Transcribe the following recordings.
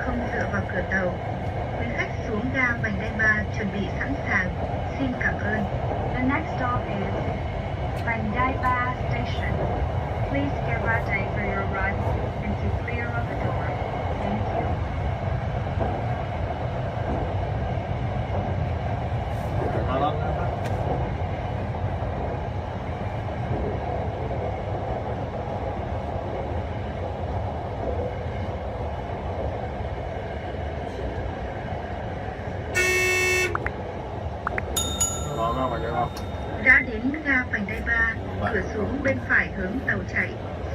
không dựa vào cửa tàu. Quý khách xuống ga vành đai 3 chuẩn bị sẵn sàng. Xin cảm ơn. The next stop is Vành Đai Ba Station. Please get ready for your arrival and to clear of the door. Thank you. Đã đến ga vành đai 3, cửa xuống bên phải hướng tàu chạy.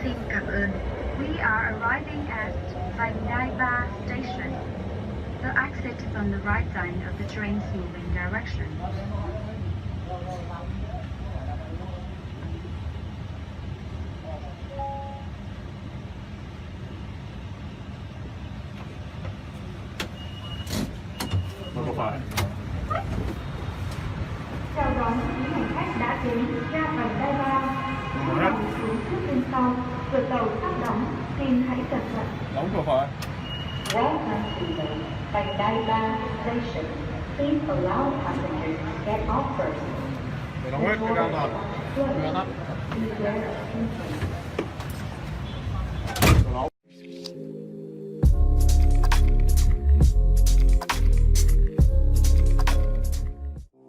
Xin cảm ơn. We are arriving at Vành Đai Ba Station. The exit is on the right side of the train's moving direction. Chào đón quý hành khách đã đến ga vành đai 3. Vui lòng xuống trước bên sau, cửa tàu sắp đóng, xin hãy cẩn thận. Đóng cửa phải. Welcome to the Vành Đai 3 station. Please allow passengers to get off first. Để đóng hết cái ga toàn. Cửa tắt. Beware of children.